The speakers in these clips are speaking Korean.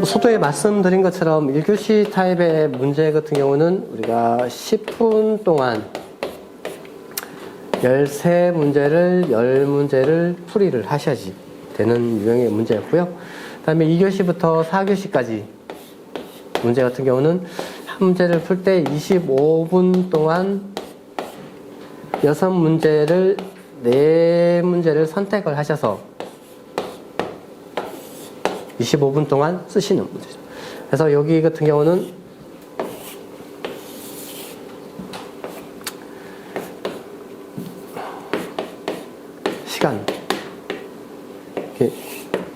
서두에 말씀드린 것처럼 1교시 타입의 문제 같은 경우는 우리가 10분 동안 13문제를 10문제를 풀이를 하셔야지 되는 유형의 문제였고요. 그 다음에 2교시부터 4교시까지 문제 같은 경우는 한 문제를 풀 때 25분 동안 6문제를 4문제를 선택을 하셔서 25분 동안 쓰시는 문제죠. 그래서 여기 같은 경우는 시간,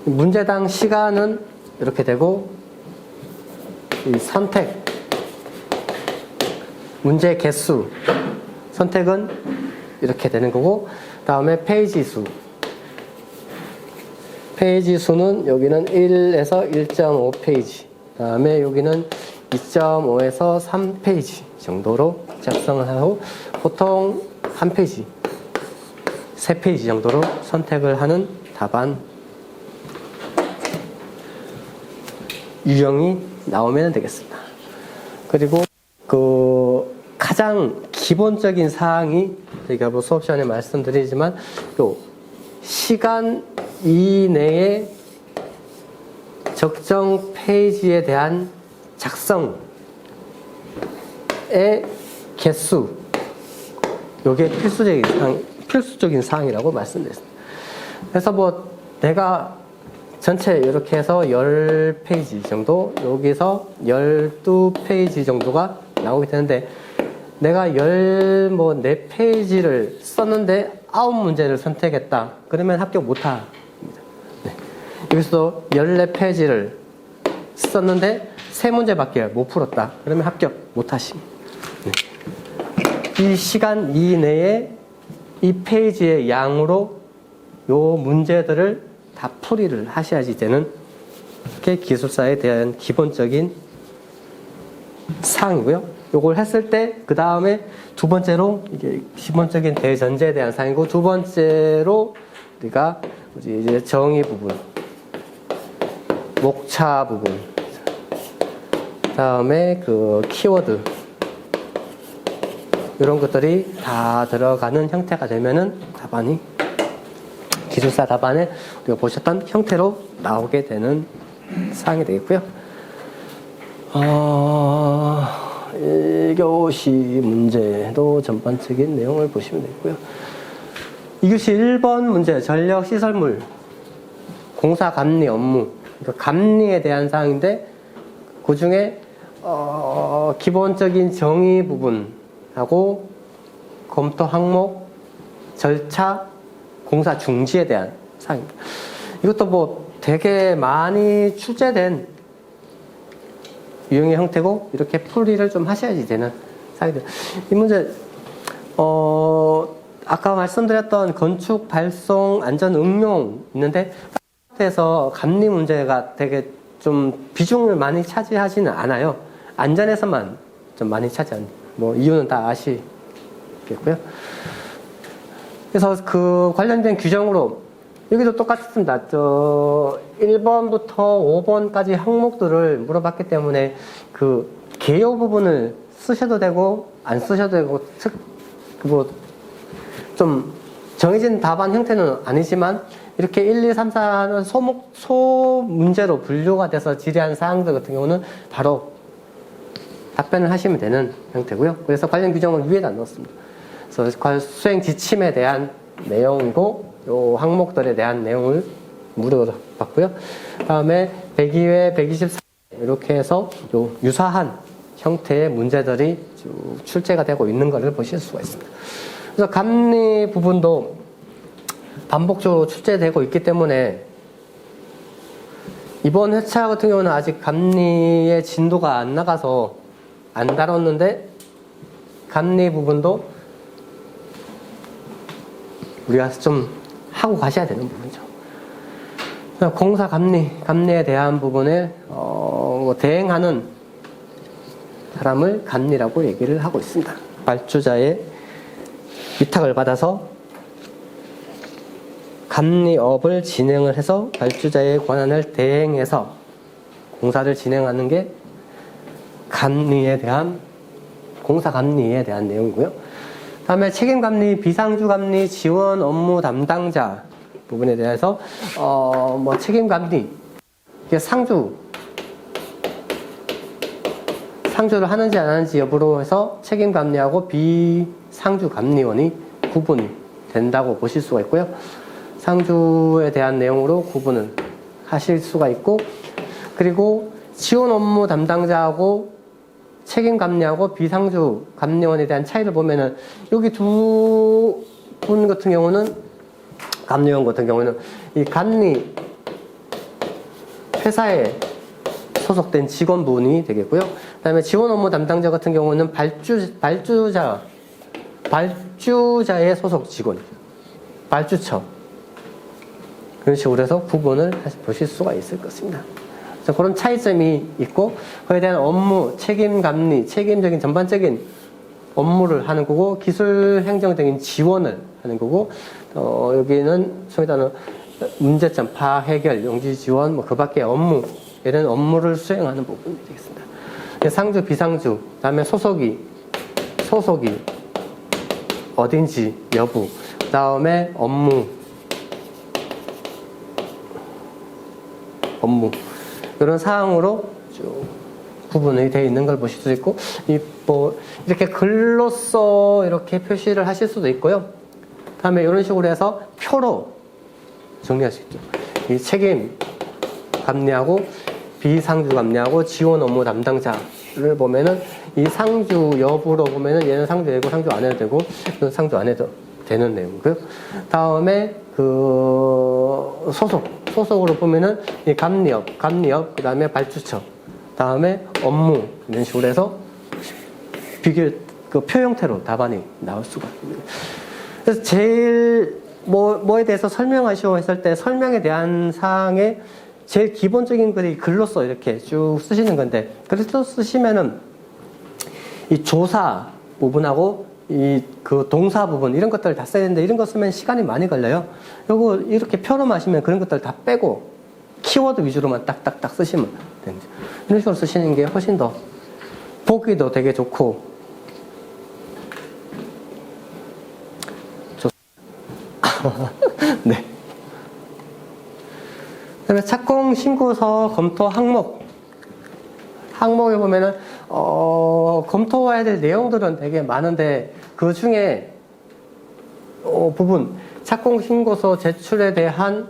문제당 시간은 이렇게 되고 이 선택, 문제 개수, 선택은 이렇게 되는 거고, 다음에 페이지 수. 페이지 수는 여기는 1에서 1.5페이지, 다음에 여기는 2.5에서 3페이지 정도로 작성을 하고, 보통 한 페이지, 3페이지 정도로 선택을 하는 답안 유형이 나오면 되겠습니다. 그리고 가장 기본적인 사항이 제가 뭐 수업 시간에 말씀드리지만 또 시간 이내에 적정 페이지에 대한 작성의 개수, 이게 필수적인 사항이라고 말씀드렸습니다. 그래서 뭐 내가 전체 이렇게 해서 10페이지 정도, 여기서 12페이지 정도가 나오게 되는데, 내가 14페이지를 썼는데 9문제를 선택했다. 그러면 합격 못합니다. 네. 여기서 14페이지를 썼는데 3문제밖에 못 풀었다. 그러면 합격 못하십니다. 네. 이 시간 이내에 이 페이지의 양으로 요 문제들을 다 풀이를 하셔야지 되는 게 기술사에 대한 기본적인 사항이고요. 요걸 했을 때 그 다음에 두 번째로 이게 기본적인 대전제에 대한 사항이고, 두 번째로 우리가 이제 정의 부분, 목차 부분, 다음에 그 키워드, 이런 것들이 다 들어가는 형태가 되면은 답안이 기술사 답안에 우리가 보셨던 형태로 나오게 되는 사항이 되겠고요. 1교시 문제도 전반적인 내용을 보시면 되고요. 2교시 1번 문제, 전력시설물 공사 감리 업무, 그러니까 감리에 대한 사항인데, 그 중에 기본적인 정의 부분하고 검토 항목, 절차, 공사 중지에 대한 사항입니다. 이것도 뭐 되게 많이 출제된 유형의 형태고, 이렇게 풀이를 좀 하셔야지 되는 사항들. 이 문제, 아까 말씀드렸던 건축, 발송, 안전, 응용 있는데, 에서 감리 문제가 되게 좀 비중을 많이 차지하지는 않아요. 안전에서만 좀 많이 차지합니다. 뭐 이유는 다 아시겠고요. 그래서 그 관련된 규정으로 여기도 똑같습니다. 1번부터 5번까지 항목들을 물어봤기 때문에 그 개요 부분을 쓰셔도 되고 안 쓰셔도 되고, 뭐 좀 정해진 답안 형태는 아니지만 이렇게 1, 2, 3, 4는 소 문제로 분류가 돼서 질의한 사항들 같은 경우는 바로 답변을 하시면 되는 형태고요. 그래서 관련 규정을 위에다 넣었습니다. 그래서 수행 지침에 대한 내용이고, 요 항목들에 대한 내용을 물어봤고요. 다음에 102회, 124회 이렇게 해서 요 유사한 형태의 문제들이 쭉 출제가 되고 있는 것을 보실 수가 있습니다. 그래서 감리 부분도 반복적으로 출제되고 있기 때문에 이번 회차 같은 경우는 아직 감리의 진도가 안 나가서 안 다뤘는데, 감리 부분도 우리가 좀 하고 가셔야 되는 부분이죠. 공사 감리에 대한 부분에 대행하는 사람을 감리라고 얘기를 하고 있습니다. 발주자의 위탁을 받아서 감리업을 진행을 해서 발주자의 권한을 대행해서 공사를 진행하는 게 감리에 대한 공사 감리에 대한 내용이고요. 다음에 책임 감리, 비상주 감리, 지원 업무 담당자 부분에 대해서 뭐 책임 감리 이게 상주를 하는지 안 하는지 여부로 해서 책임 감리하고 비상주 감리원이 구분이 된다고 보실 수가 있고요. 상주에 대한 내용으로 구분을 하실 수가 있고, 그리고 지원 업무 담당자하고 책임 감리하고 비상주 감리원에 대한 차이를 보면은 여기 두 분 같은 경우는 감리원 같은 경우는 이 감리 회사에 소속된 직원분이 되겠고요. 그다음에 지원 업무 담당자 같은 경우는 발주자의 소속 직원, 발주처 그런 식으로 해서 구분을 보실 수가 있을 것입니다. 그런 차이점이 있고 그에 대한 업무, 책임 감리, 책임적인 전반적인 업무를 하는 거고 기술 행정적인 지원을 하는 거고 여기는 소위 말하는 문제점 파악, 해결, 용지 지원 뭐 그 밖의 업무 이런 업무를 수행하는 부분이 되겠습니다. 상주, 비상주, 그다음에 소속이 어딘지 여부, 그다음에 업무 이런 사항으로 쭉 구분이 되어 있는 걸 보실 수 있고, 이렇게 글로써 이렇게 표시를 하실 수도 있고요. 다음에 이런 식으로 해서 표로 정리할 수 있죠. 이 책임 감리하고 비상주 감리하고 지원 업무 담당자를 보면은 이 상주 여부로 보면은 얘는 상주 되고 상주 안 해도 되고 이건 상주 안 해도 되는 내용이고요. 다음에 그 소속으로 보면은 이 감리업, 그 다음에 발주처, 다음에 업무 이런 식으로 해서 그 표 형태로 답안이 나올 수가 있습니다. 그래서 제일 뭐에 대해서 설명하시오 했을 때 설명에 대한 사항에 제일 기본적인 글이 글로써 이렇게 쭉 쓰시는 건데, 글로써 쓰시면은 이 조사 부분하고 이 그 동사 부분 이런 것들을 다 써야 되는데 이런 거 쓰면 시간이 많이 걸려요. 요거 이렇게 표로 하시면 그런 것들 다 빼고 키워드 위주로만 딱딱딱 쓰시면 됩니다. 이런 식으로 쓰시는 게 훨씬 더 보기도 되게 좋고 네. 그다음에 착공 신고서 검토 항목에 보면은 검토해야 될 내용들은 되게 많은데 그 중에 부분 착공 신고서 제출에 대한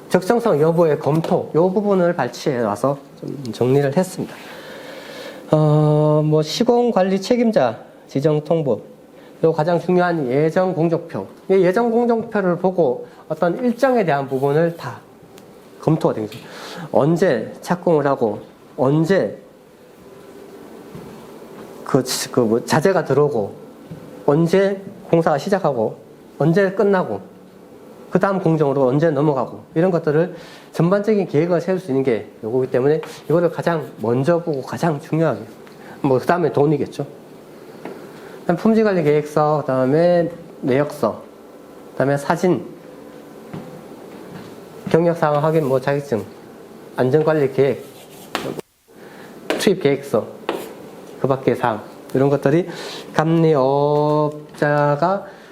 적정성 여부의 검토 이 부분을 발췌해 와서 좀 정리를 했습니다. 뭐 시공 관리 책임자 지정 통보, 그리고 가장 중요한 예정 공정표. 이 예정 공정표를 보고 어떤 일정에 대한 부분을 다 검토가 되죠. 언제 착공을 하고 언제 자재가 들어오고 언제 공사가 시작하고 언제 끝나고 그 다음 공정으로 언제 넘어가고 이런 것들을 전반적인 계획을 세울 수 있는 게 요거기 때문에 이거를 가장 먼저 보고 가장 중요하게 그 다음에 돈이겠죠. 그다음 품질관리 계획서, 그다음에 내역서, 그다음에 사진, 경력사항 확인, 자격증, 안전관리 계획, 투입 계획서, 그 밖의 사항 이런 것들이 감리업자가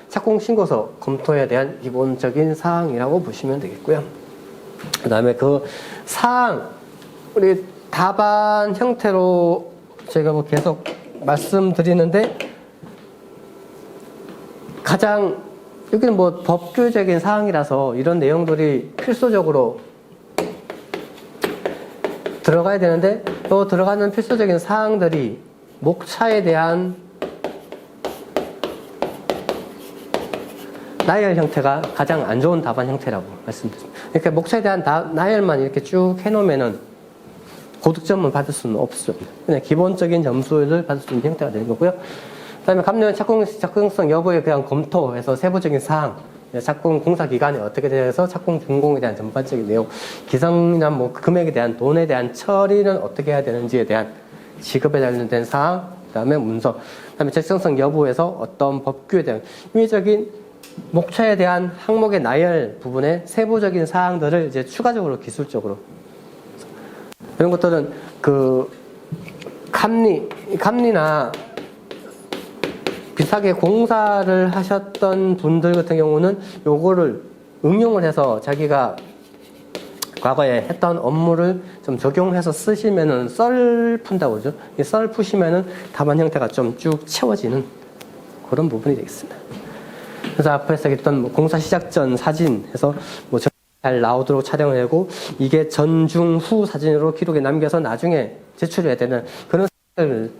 착공 신고서 검토에 대한 기본적인 사항이라고 보시면 되겠고요. 그다음에 그 사항 우리 답안 형태로 제가 계속 말씀드리는데 가장 여기는 법규적인 사항이라서 이런 내용들이 필수적으로 들어가야 되는데 또 들어가는 필수적인 사항들이 목차에 대한 나열 형태가 가장 안 좋은 답안 형태라고 말씀드립니다. 그러니까 목차에 대한 나열만 이렇게 쭉 해놓으면은 고득점을 받을 수는 없습니다. 그냥 기본적인 점수를 받을 수 있는 형태가 되는 거고요. 그다음에 감리원 착공성 여부에 대한 검토해서 세부적인 사항, 착공 공사 기간이 어떻게 되어서 착공 준공에 대한 전반적인 내용, 기성이나 금액에 대한 돈에 대한 처리는 어떻게 해야 되는지에 대한 지급에 관련된 사항, 그다음에 문서, 그다음에 적정성 여부에서 어떤 법규에 대한 유의적인 목차에 대한 항목의 나열 부분의 세부적인 사항들을 이제 추가적으로 기술적으로 이런 것들은 그 감리나 비슷하게 공사를 하셨던 분들 같은 경우는 요거를 응용을 해서 자기가 과거에 했던 업무를 좀 적용해서 쓰시면은 썰 푼다고 그러죠. 이 썰 푸시면은 답안 형태가 좀 쭉 채워지는 그런 부분이 되겠습니다. 그래서 앞에서 했던 뭐 공사 시작 전 사진 해서 뭐 잘 나오도록 촬영을 하고 이게 전중 후 사진으로 기록에 남겨서 나중에 제출해야 되는 그런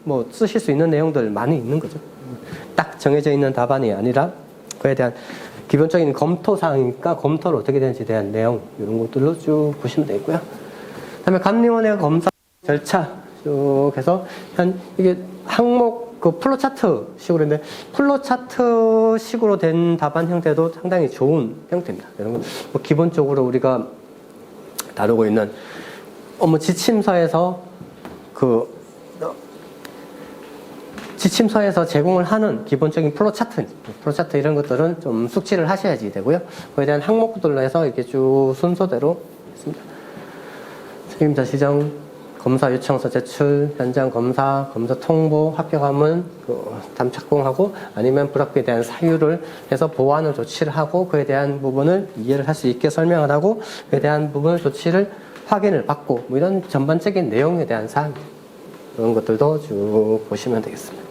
뭐 쓰실 수 있는 내용들 많이 있는 거죠. 딱 정해져 있는 답안이 아니라 그에 대한 기본적인 검토 사항이니까 검토를 어떻게 되는지에 대한 내용 이런 것들로 쭉 보시면 되고요. 그다음에 감리원의 검사 절차 쭉 해서 이게 항목 그 플로차트 식으로 했는데 플로차트 식으로 된 답안 형태도 상당히 좋은 형태입니다. 이런 건 뭐 기본적으로 우리가 다루고 있는 업무 지침서에서 지침서에서 제공을 하는 기본적인 플로차트 이런 것들은 좀 숙지를 하셔야지 되고요. 그에 대한 항목들로 해서 이렇게 쭉 순서대로 했습니다. 책임자 지정, 검사 요청서 제출, 현장 검사, 검사 통보, 합격하면 담착공하고 아니면 불합격에 대한 사유를 해서 보완을 조치를 하고 그에 대한 부분을 이해를 할 수 있게 설명을 하고 그에 대한 부분을 조치를 확인을 받고 뭐 이런 전반적인 내용에 대한 사항 이런 것들도 쭉 보시면 되겠습니다.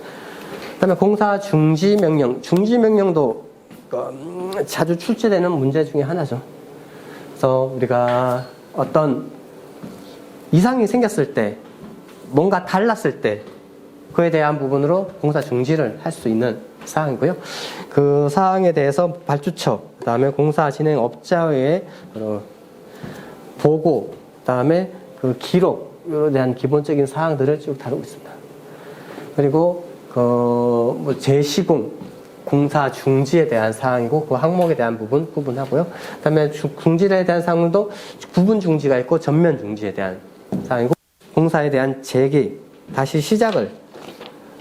그다음에 공사 중지 명령, 중지 명령도 자주 출제되는 문제 중에 하나죠. 그래서 우리가 어떤 이상이 생겼을 때, 뭔가 달랐을 때, 그에 대한 부분으로 공사 중지를 할 수 있는 사항이고요. 그 사항에 대해서 발주처, 그 다음에 공사 진행 업자의 보고, 그 다음에 그 기록에 대한 기본적인 사항들을 쭉 다루고 있습니다. 그리고 뭐 재시공, 공사 중지에 대한 사항이고 그 항목에 대한 부분 구분하고요. 그 다음에 중지에 대한 사항도 부분 중지가 있고 전면 중지에 대한 사항이고 공사에 대한 재개, 다시 시작을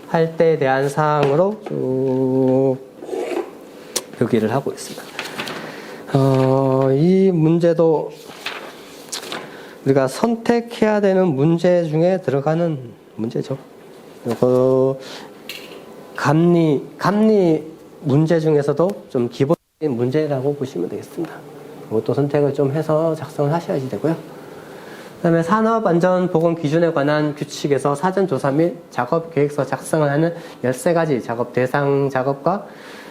할 때에 대한 사항으로 쭉 표기를 하고 있습니다. 이 문제도 우리가 선택해야 되는 문제 중에 들어가는 문제죠. 감리 문제 중에서도 좀 기본적인 문제라고 보시면 되겠습니다. 그것도 선택을 좀 해서 작성을 하셔야지 되고요. 그 다음에 산업안전보건기준에 관한 규칙에서 사전조사 및 작업계획서 작성을 하는 13가지 작업 대상 작업과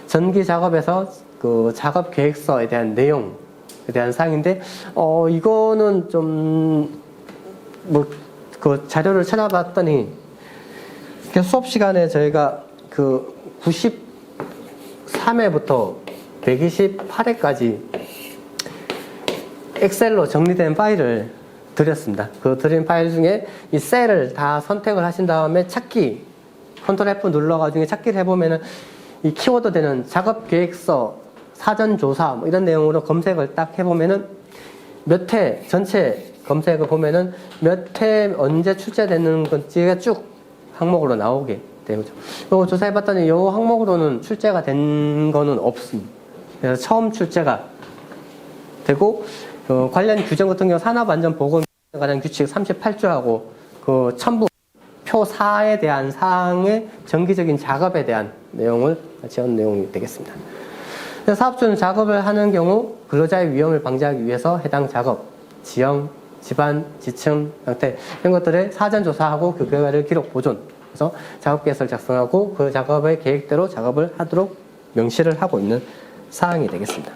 전기 작업에서 그 작업계획서에 대한 내용에 대한 사항인데, 이거는 좀, 그 자료를 찾아봤더니, 수업 시간에 저희가 그 93회부터 128회까지 엑셀로 정리된 파일을 드렸습니다. 그 드린 파일 중에 이 셀을 다 선택을 하신 다음에 찾기, 컨트롤 F 눌러가지고 찾기를 해보면은 이 키워드 되는 작업 계획서, 사전 조사, 뭐 이런 내용으로 검색을 딱 해보면은 몇 회, 전체 검색을 보면은 몇 회 언제 출제되는 건지가 쭉 항목으로 나오게 되죠. 이거 조사해봤더니 이 항목으로는 출제가 된 거는 없습니다. 그래서 처음 출제가 되고, 관련 규정 같은 경우 산업안전보건에 관한 규칙 38조하고 그 첨부 표 4에 대한 사항의 정기적인 작업에 대한 내용을 지원 내용이 되겠습니다. 사업주는 작업을 하는 경우 근로자의 위험을 방지하기 위해서 해당 작업, 지형, 집안, 지층, 형태 이런 것들을 사전 조사하고 그 결과를 기록 보존, 그래서 작업 계획서를 작성하고 그 작업의 계획대로 작업을 하도록 명시를 하고 있는 사항이 되겠습니다.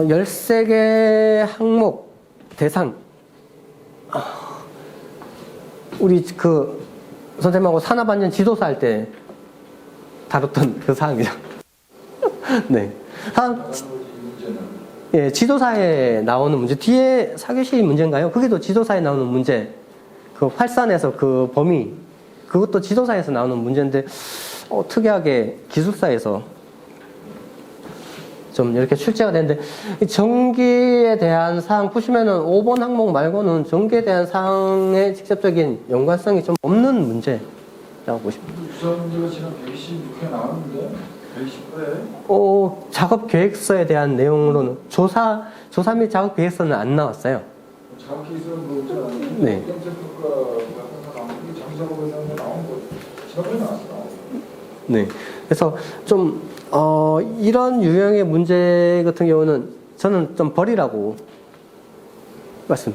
13개 항목 대상, 우리 그 선생님하고 산업안전 지도사 할 때 다뤘던 그 사항이죠. 네. 예, 지도사에 나오는 문제, 뒤에 4교시 문제인가요? 그게도 지도사에 나오는 문제, 그 활산에서 그 범위, 그것도 지도사에서 나오는 문제인데, 특이하게 기술사에서 좀 이렇게 출제가 되는데, 전기에 대한 사항 보시면은 5번 항목 말고는 전기에 대한 사항의 직접적인 연관성이 좀 없는 문제라고 보시면 됩니다. 주사 문제가 지난 126회 나왔는데? 작업 계획서에 대한 내용으로는 조사 및 작업 계획서는 안 나왔어요. 작업 계획서는 그렇지 네. 장작업에서 나온 거 지난번에 나왔어. 네. 그래서 좀 이런 유형의 문제 같은 경우는 저는 좀 버리라고 말씀.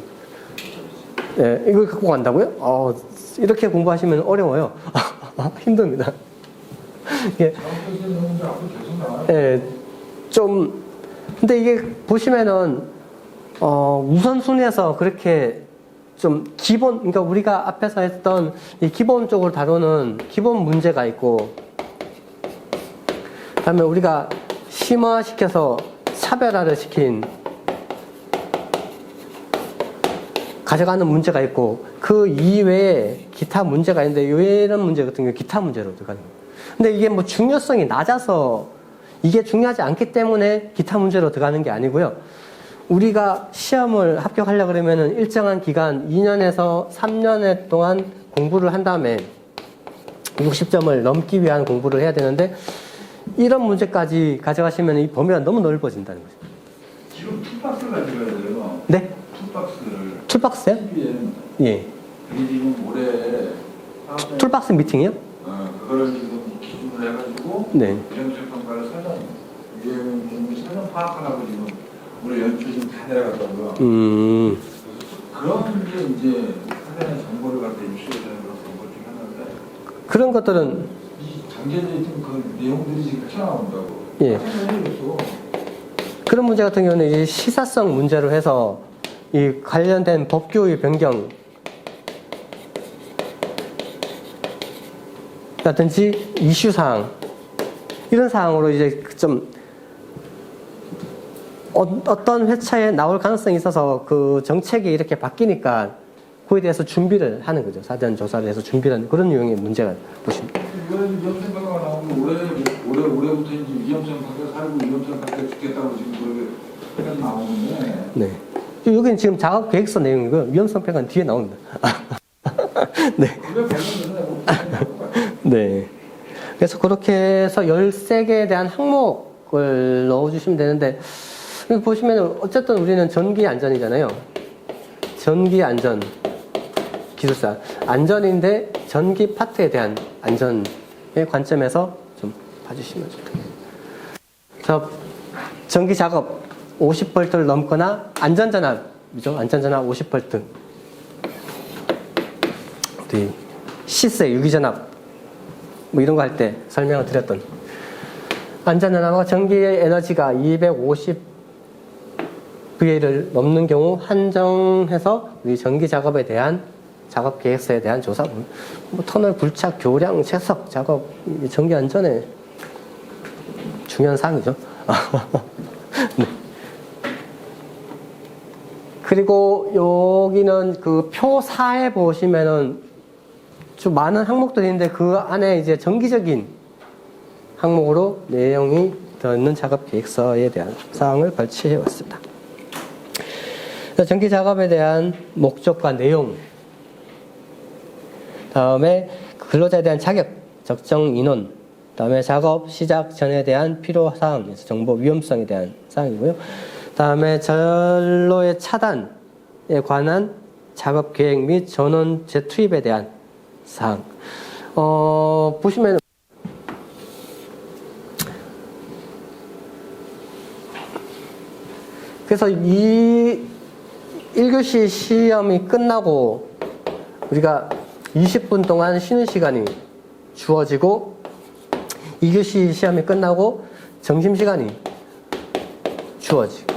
네, 이걸 갖고 간다고요? 이렇게 공부하시면 어려워요. 힘듭니다. 이게, 예, 좀, 근데 이게 보시면은, 우선순위에서 그렇게 좀 그러니까 우리가 앞에서 했던 이 기본적으로 다루는 기본 문제가 있고, 그 다음에 우리가 심화시켜서 차별화를 시킨 가져가는 문제가 있고, 그 이외에 기타 문제가 있는데, 이런 문제 같은 경우 기타 문제로 들어가는 거예요. 근데 이게 뭐 중요성이 낮아서 이게 중요하지 않기 때문에 기타 문제로 들어가는 게 아니고요. 우리가 시험을 합격하려고 그러면은 일정한 기간, 2년에서 3년 동안 공부를 한 다음에 60점을 넘기 위한 공부를 해야 되는데, 이런 문제까지 가져가시면 이 범위가 너무 넓어진다는 거죠. 지금 툴박스를 가져가야 돼요. 네? 툴박스를. 툴박스요? 예. 그게 지금 올해 툴박스 미팅이요? 그거를 지금 기준으로 해가지고 네. 연출 평가를 사전 유해는 공부 사전 파악하라고 지금 우리 연출 지금 다 내려갔다고요. 그런 게 이제 사전의 정보를 갖다 입수해야 되는 그런 정보 중에 하나인데 그런 것들은 이 장제들이 지금 그 내용들이 지금 튀어나온다고. 예. 그런 문제 같은 경우는 이제 시사성 문제로 해서 이 관련된 법규의 변경 라든지 이슈 사항 이런 사항으로 이제 좀 어떤 회차에 나올 가능성이 있어서 그 정책이 이렇게 바뀌니까 그에 대해서 준비를 하는 거죠. 사전 조사를 해서 준비를 하는 그런 유형의 문제가 보십니다. 이거는 위험성 평가가 나오면 올해부터 이제 위험성 평가 살고 위험성 평가 죽겠다고 지금 그렇게 나오는데. 네. 여기는 지금 작업 계획서 내용이고요. 위험성 평가는 뒤에 나옵니다. 네. 네. 그래서 그렇게 해서 13개에 대한 항목을 넣어주시면 되는데, 여기 보시면 어쨌든 우리는 전기 안전이잖아요. 전기 안전 기술사. 안전인데 전기 파트에 대한 안전의 관점에서 좀 봐주시면 좋겠습니다. 그래서 전기 작업 50V를 넘거나 안전전압이죠. 안전전압 50V. 우리 시세 유기전압 뭐 이런 거 할 때 설명을 드렸던 안전전압과 전기의 에너지가 250VA를 넘는 경우 한정해서 우리 전기 작업에 대한 작업 계획서에 대한 조사, 뭐 터널 불착, 교량, 채석 작업, 전기 안전에 중요한 사항이죠. 네. 그리고 여기는 그 표 4에 보시면은 좀 많은 항목들이 있는데 그 안에 이제 정기적인 항목으로 내용이 들어있는 작업 계획서에 대한 사항을 발췌해 왔습니다. 전기 작업에 대한 목적과 내용, 다음에 근로자에 대한 자격, 적정 인원, 다음에 작업 시작 전에 대한 필요사항, 정보 위험성에 대한 사항이고요. 다음에 전로의 차단에 관한 작업 계획 및 전원 재투입에 대한 사항. 보시면 그래서 이 1교시 시험이 끝나고 우리가 20분 동안 쉬는 시간이 주어지고 2교시 시험이 끝나고 점심시간이 주어지고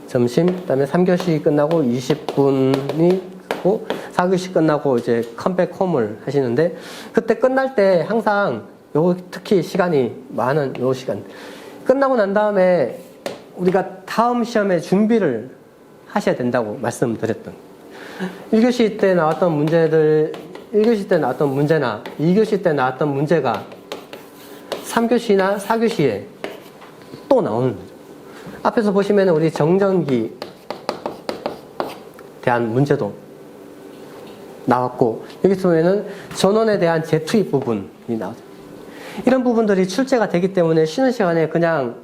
점심, 그 다음에 3교시 끝나고 20분이 있고 4교시 끝나고 이제 컴백 홈을 하시는데 그때 끝날 때 항상 요 특히 시간이 많은 요 시간 끝나고 난 다음에 우리가 다음 시험에 준비를 하셔야 된다고 말씀드렸던 1교시 때 나왔던 문제들 1교시 때 나왔던 문제나 2교시 때 나왔던 문제가 3교시나 4교시에 또 나오는 거죠. 앞에서 보시면 우리 정전기 대한 문제도 나왔고 여기서 보면은 전원에 대한 재투입 부분이 나오죠. 이런 부분들이 출제가 되기 때문에 쉬는 시간에 그냥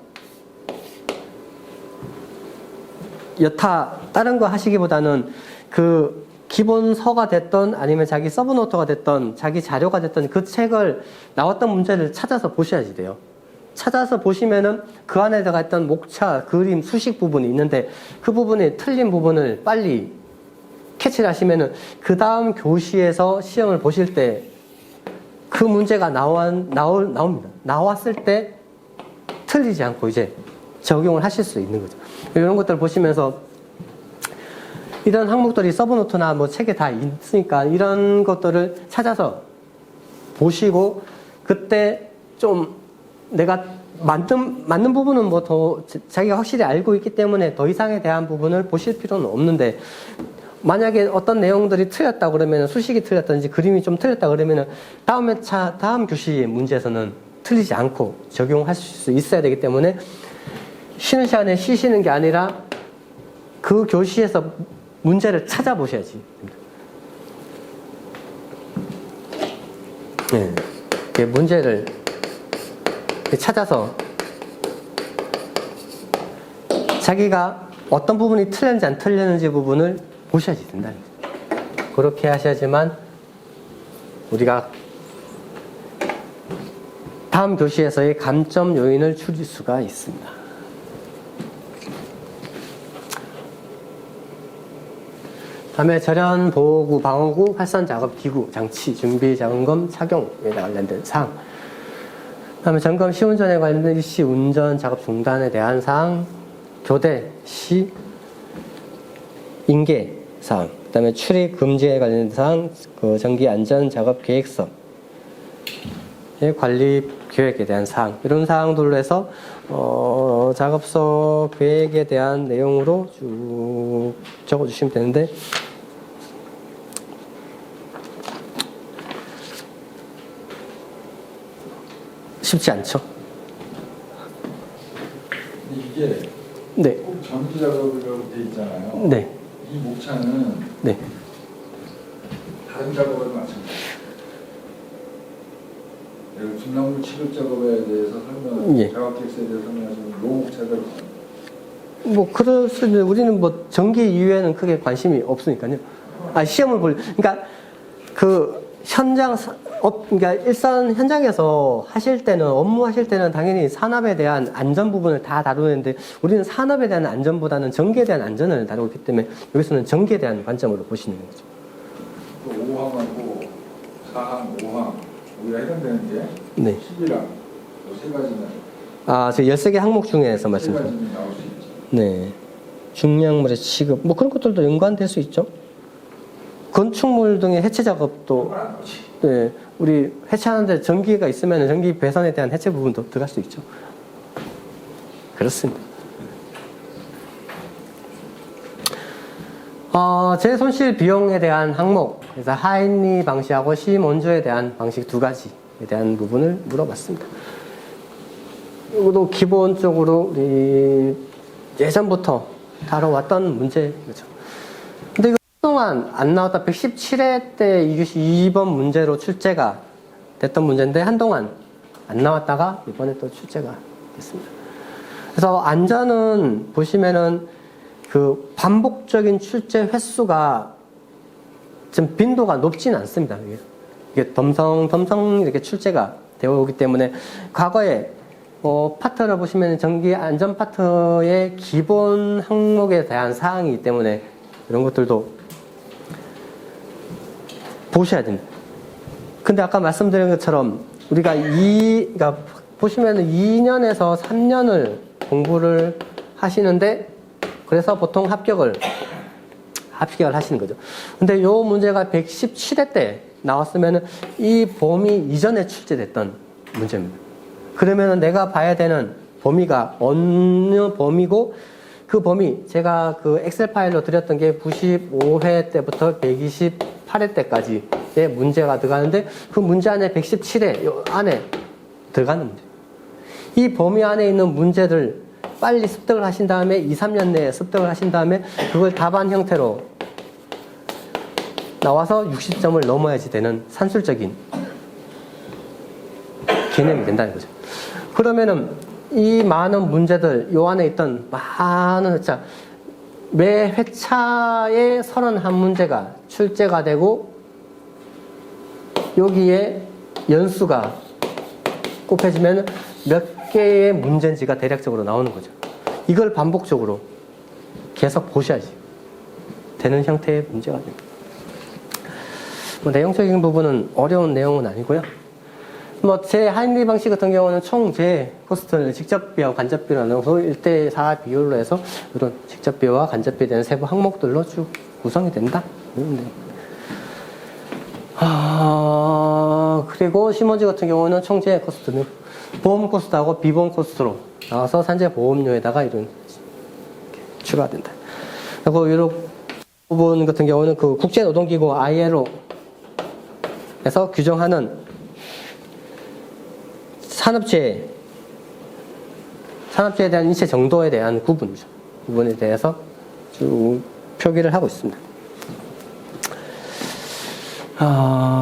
여타 다른 거 하시기보다는 그 기본서가 됐던 아니면 자기 서브노트가 됐던 자기 자료가 됐던 그 책을 나왔던 문제를 찾아서 보셔야지 돼요. 찾아서 보시면은 그 안에 들어가 있던 목차, 그림, 수식 부분이 있는데 그 부분이 틀린 부분을 빨리 캐치를 하시면은 그 다음 교시에서 시험을 보실 때 그 문제가 나옵니다. 나왔을 때 틀리지 않고 이제 적용을 하실 수 있는 거죠. 이런 것들을 보시면서 이런 항목들이 서브노트나 뭐 책에 다 있으니까 이런 것들을 찾아서 보시고 그때 좀 내가 맞는 부분은 뭐 더 자기가 확실히 알고 있기 때문에 더 이상에 대한 부분을 보실 필요는 없는데 만약에 어떤 내용들이 틀렸다 그러면 수식이 틀렸든지 그림이 좀 틀렸다 그러면 다음 교시 문제에서는 틀리지 않고 적용하실 수 있어야 되기 때문에 쉬는 시간에 쉬시는 게 아니라 그 교시에서 문제를 찾아보셔야지. 네. 문제를 찾아서 자기가 어떤 부분이 틀렸는지 안 틀렸는지 부분을 보셔야지 된다. 그렇게 하셔야지만 우리가 다음 교시에서의 감점 요인을 줄일 수가 있습니다. 다음에 절연, 보호구, 방어구, 활선 작업 기구, 장치, 준비, 점검, 착용에 관련된 사항. 다음에 점검 시 운전에 관련된 일시 운전 작업 중단에 대한 사항, 교대 시 인계 사항. 그다음에 출입 금지에 관련된 사항, 그 전기 안전 작업 계획서, 관리 계획에 대한 사항. 이런 사항들로 해서 작업서 계획에 대한 내용으로 쭉 적어주시면 되는데. 쉽지 않죠? 이게 네. 꼭 전기 작업이라고 돼 있잖아요. 네. 이 목차는 네. 다른 작업을 마찬가지예요. 중랑물 취급 작업에 대해서 예. 작업객수에 대해서 설명하시면 요 목차를 뭐 그럴 수 있는데 우리는 뭐 전기 이외에는 크게 관심이 없으니까요. 시험을 그러니까 그 현장 그러니까 일선 현장에서 하실 때는 업무하실 때는 당연히 산업에 대한 안전 부분을 다 다루는데 우리는 산업에 대한 안전보다는 전기에 대한 안전을 다루고 있기 때문에 여기서는 전기에 대한 관점으로 보시는 거죠. 또 5항하고 4항, 5항 우리가 해당되는 게 네. 11항 세 가지는 저 13개 항목 중에서 세 말씀드립니다. 가지는 나올 수 있죠. 네. 중량물의 취급 뭐 그런 것들도 연관될 수 있죠. 건축물 등의 해체 작업도 네, 우리 해체하는데 전기가 있으면 전기 배선에 대한 해체 부분도 들어갈 수 있죠. 그렇습니다. 재손실 비용에 대한 항목, 그래서 하인리 방식하고 시몬주에 대한 방식 두 가지에 대한 부분을 물어봤습니다. 이것도 기본적으로 우리 예전부터 다뤄왔던 문제죠. 근데 이거 한동안 안 나왔다 117회 때 2번 문제로 출제가 됐던 문제인데 한동안 안 나왔다가 이번에 또 출제가 됐습니다. 그래서 안전은 보시면은 그 반복적인 출제 횟수가 좀 빈도가 높지는 않습니다. 이게 덤성 이렇게 출제가 되어 오기 때문에 과거에 파트를 보시면 전기 안전 파트의 기본 항목에 대한 사항이기 때문에 이런 것들도 보셔야 됩니다. 근데 아까 말씀드린 것처럼 우리가 그러니까 보시면 2년에서 3년을 공부를 하시는데 그래서 보통 합격을 하시는 거죠. 근데 요 문제가 117회 때 나왔으면 이 범위 이전에 출제됐던 문제입니다. 그러면 내가 봐야 되는 범위가 어느 범위고 그 범위 제가 그 엑셀 파일로 드렸던 게 95회 때부터 128회 때까지의 문제가 들어가는데 그 문제 안에 117회 안에 들어가는 문제. 이 범위 안에 있는 문제들 빨리 습득을 하신 다음에 2, 3년 내에 습득을 하신 다음에 그걸 답안 형태로 나와서 60점을 넘어야지 되는 산술적인 개념이 된다는 거죠. 그러면은 이 많은 문제들, 요 안에 있던 많은 회차, 매 회차에 31문제가 출제가 되고 여기에 연수가 곱해지면 몇 개의 문제인지가 대략적으로 나오는 거죠. 이걸 반복적으로 계속 보셔야지 되는 형태의 문제가 됩니다. 뭐 내용적인 부분은 어려운 내용은 아니고요. 뭐 제 하인리 방식 같은 경우는 총 제 코스트를 직접비와 간접비로 나눠서 1대4 비율로 해서 이런 직접비와 간접비에 대한 세부 항목들로 쭉 구성이 된다. 그리고 시몬즈 같은 경우는 총 제 코스트는 보험 코스트하고 비보험 코스트로 나와서 산재 보험료에다가 이런 추가된다. 그리고 이런 부분 같은 경우는 그 국제노동기구 ILO에서 규정하는 산업재해에 대한 인체 정도에 대한 구분에 대해서 쭉 표기를 하고 있습니다.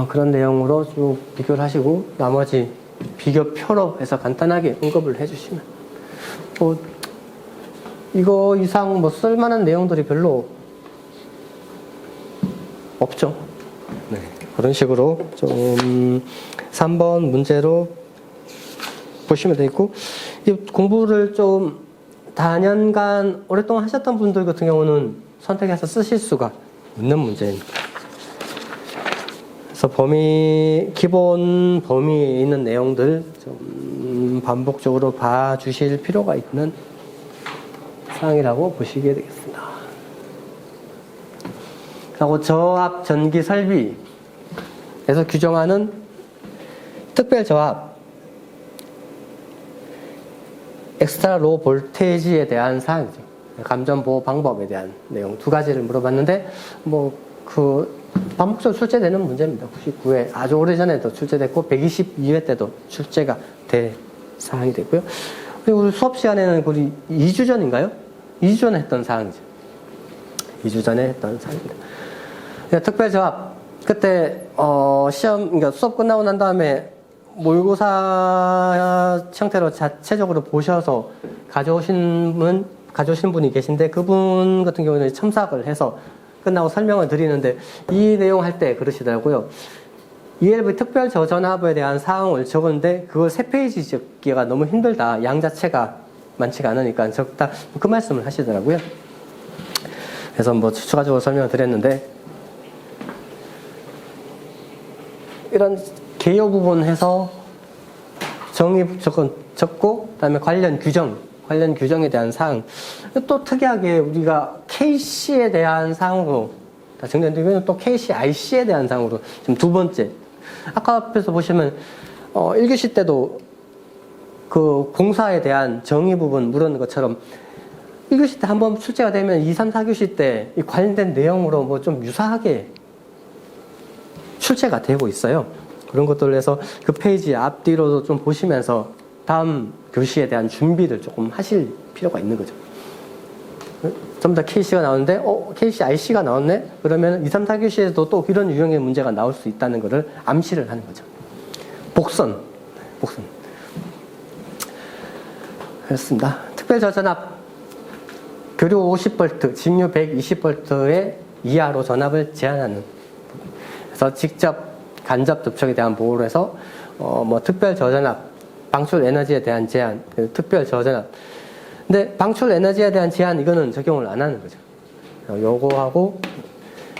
그런 내용으로 쭉 비교를 하시고 나머지 비교표로 해서 간단하게 언급을 해주시면 이거 이상 뭐 쓸만한 내용들이 별로 없죠. 네, 그런 식으로 좀 3번 문제로 보시면 되겠고, 이 공부를 좀 다년간 오랫동안 하셨던 분들 같은 경우는 선택해서 쓰실 수가 있는 문제입니다. 그래서 기본 범위에 있는 내용들 좀 반복적으로 봐주실 필요가 있는 사항이라고 보시게 되겠습니다. 그리고 저압 전기 설비에서 규정하는 특별 저압 엑스트라 로 볼테이지에 대한 사항이죠. 감전 보호 방법에 대한 내용 두 가지를 물어봤는데 반복적으로 출제되는 문제입니다. 99회 아주 오래전에도 출제됐고 122회 때도 출제가 될 사항이 됐고요. 그리고 우리 수업 시간에는 우리 2주 전인가요? 2주 전에 했던 사항이죠. 2주 전에 했던 사항입니다. 그러니까 특별 저압 그때 그러니까 수업 끝나고 난 다음에 모의고사 형태로 자체적으로 보셔서 가져오신 분이 계신데 그분 같은 경우는 첨삭을 해서 끝나고 설명을 드리는데 이 내용 할 때 그러시더라고요. ELV 특별 저전압에 대한 사항을 적었는데 그걸 3페이지 적기가 너무 힘들다. 양 자체가 많지가 않으니까 적다. 그 말씀을 하시더라고요. 그래서 뭐 추가적으로 설명을 드렸는데 이런 개요 부분 해서 정의 적고 그다음에 관련 규정에 대한 사항 또 특이하게 우리가 KC에 대한 사항으로 다 정리되고 또 KC IC에 대한 사항으로 지금 두 번째 아까 앞에서 보시면 1교시 때도 그 공사에 대한 정의 부분 물은 것처럼 1교시 때 한번 출제가 되면 2, 3, 4교시 때 이 관련된 내용으로 뭐 좀 유사하게 출제가 되고 있어요. 그런 것들을 해서 그 페이지 앞뒤로도 좀 보시면서 다음 교시에 대한 준비를 조금 하실 필요가 있는 거죠. 좀 더 KC가 나오는데 KC IC가 나왔네? 그러면 2, 3, 4교시에도 또 이런 유형의 문제가 나올 수 있다는 것을 암시를 하는 거죠. 복선. 그렇습니다. 특별 저전압 교류 50V, 직류 120V의 이하로 전압을 제한하는 부분. 그래서 직접 간접 접촉에 대한 보호를 해서 뭐 특별 저전압, 방출 에너지에 대한 제한, 특별 저전압. 근데 방출 에너지에 대한 제한 이거는 적용을 안 하는 거죠. 요거하고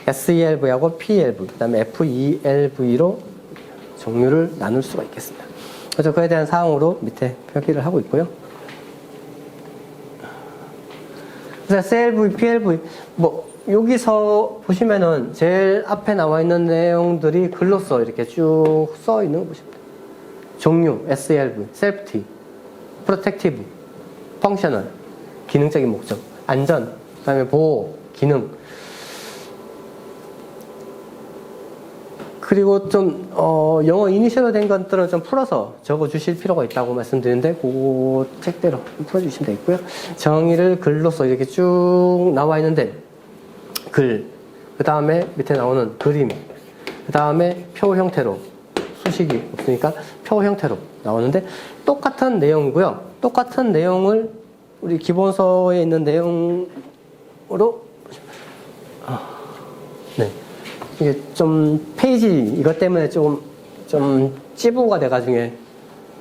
SELV하고 PELV, 그다음에 FELV로 종류를 나눌 수가 있겠습니다. 그래서 그에 대한 사항으로 밑에 표기를 하고 있고요. 그래서 CLV, PLV 뭐 여기서 보시면은 제일 앞에 나와 있는 내용들이 글로써 이렇게 쭉 써 있는 거 보시면 돼요. 종류, SLV, 세이프티, 프로텍티브, 펑셔널, 기능적인 목적, 안전, 그다음에 보호, 기능. 그리고 좀 영어 이니셜로 된 것들은 좀 풀어서 적어 주실 필요가 있다고 말씀드리는데 그 책대로 풀어 주시면 되겠고요. 정의를 글로써 이렇게 쭉 나와 있는데 글, 그 다음에 밑에 나오는 그림, 그 다음에 표 형태로 수식이 없으니까 표 형태로 나오는데 똑같은 내용이고요. 똑같은 내용을 우리 기본서에 있는 내용으로 네. 이게 좀 페이지 이것 때문에 좀 찌부가 돼가지고